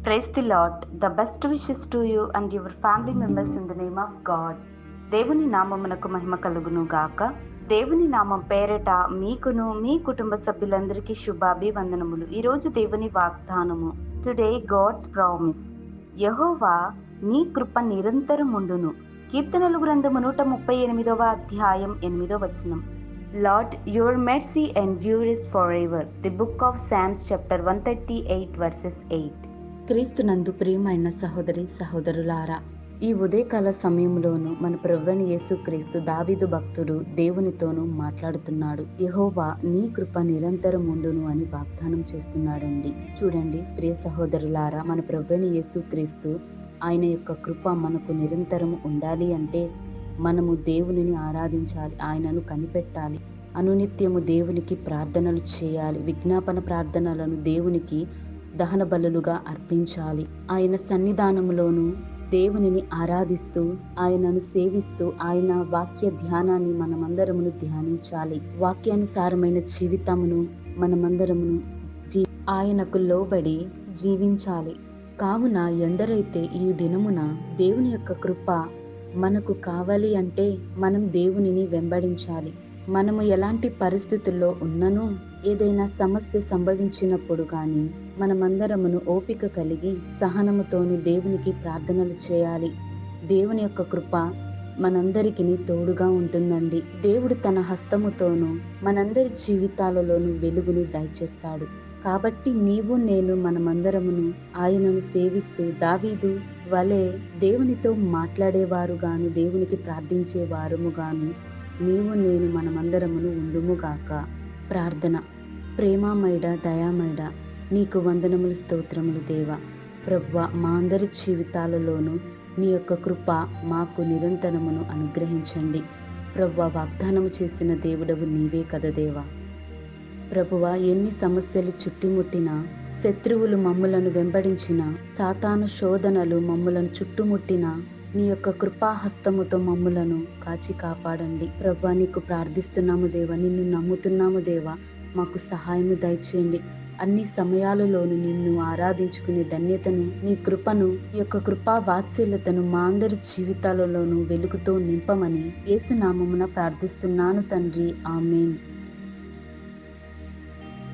Praise the Lord. The best wishes to you and your family members in the name of God. దేవుని నామమునకు మహిమ కలుగును గాక. దేవుని నామం పేరట మీకును మీ కుటుంబ సభ్యులందరికీ శుభాభివందనములు. ఈరోజు దేవుని వాగ్దానము. Today God's promise. యెహోవా నీ కృప నిరంతరముండును. కీర్తనలు గ్రంథము 138వ అధ్యాయం 8వ వచనం. Lord, your mercy endures forever. The book of Psalms chapter 138 verses 8. క్రీస్తునందు ప్రియమైన సహోదరి సహోదరులారా, ఈ ఉదయకాల సమయంలోను మన ప్రభువైన యేసుక్రీస్తు దావీదు భక్తుడు దేవునితోనూ మాట్లాడుతున్నాడు. యెహోవా నీ కృప నిరంతరం ఉండును అని వాగ్దానం చేస్తున్నాడండి. చూడండి ప్రియ సహోదరులారా, మన ప్రభువైన యేసుక్రీస్తు ఆయన యొక్క కృప మనకు నిరంతరం ఉండాలి అంటే మనము దేవునిని ఆరాధించాలి, ఆయనను కనిపెట్టాలి, అనునిత్యము దేవునికి ప్రార్థనలు చేయాలి, విజ్ఞాపన ప్రార్థనలను దేవునికి దహన బలులుగా అర్పించాలి. ఆయన సన్నిధానములోను దేవునిని ఆరాధిస్తూ ఆయనను సేవిస్తూ ఆయన వాక్య ధ్యానాన్ని మనమందరమును ధ్యానించాలి. వాక్యానుసారమైన జీవితమును మనమందరమును ఆయనకు లోబడి జీవించాలి. కావున ఎందరైతే ఈ దినమున దేవుని యొక్క కృప మనకు కావాలి అంటే మనం దేవునిని వెంబడించాలి. మనము ఎలాంటి పరిస్థితుల్లో ఉన్ననూ ఏదైనా సమస్య సంభవించినప్పుడు కానీ మనమందరమును ఓపిక కలిగి సహనముతోను దేవునికి ప్రార్థనలు చేయాలి. దేవుని యొక్క కృప మనందరికీ తోడుగా ఉంటుందండి. దేవుడు తన హస్తముతోనూ మనందరి జీవితాలలోనూ వెలుగును దయచేస్తాడు. కాబట్టి నీవు నేను మనమందరమును ఆయనను సేవిస్తూ దావీదు వలె దేవునితో మాట్లాడేవారు గాను దేవునికి ప్రార్థించేవారుము గాను నీవు నేను మనమందరమును ఉందుముగాక. ప్రార్థన. ప్రేమామయుడ దయామయుడ నీకు వందనములు స్తోత్రములు దేవా. ప్రభువా, మా అందరి జీవితాలలోనూ నీ యొక్క కృప మాకు నిరంతరమును అనుగ్రహించండి. ప్రభువా, వాగ్దానము చేసిన దేవుడవు నీవే కదా దేవా. ప్రభువా, ఎన్ని సమస్యలు చుట్టుముట్టినా, శత్రువులు మమ్ములను వెంబడించిన, సాతాను శోధనలు మమ్ములను చుట్టుముట్టిన నీ యొక్క కృపాహస్తముతో మమ్ములను కాచి కాపాడండి. ప్రభువా, నీకు ప్రార్థిస్తున్నాము దేవా, నిన్ను నమ్ముతున్నాము దేవా, మాకు సహాయము దయచేయండి. అన్ని సమయాలలోనూ నిన్ను ఆరాధించుకునే ధన్యతను, నీ కృపను, ఈ యొక్క కృపా వాత్సల్యతను మా అందరి జీవితాలలోనూ వెలుగుతో నింపమని యేసు నామమున ప్రార్థిస్తున్నాను తండ్రి. ఆమేన్.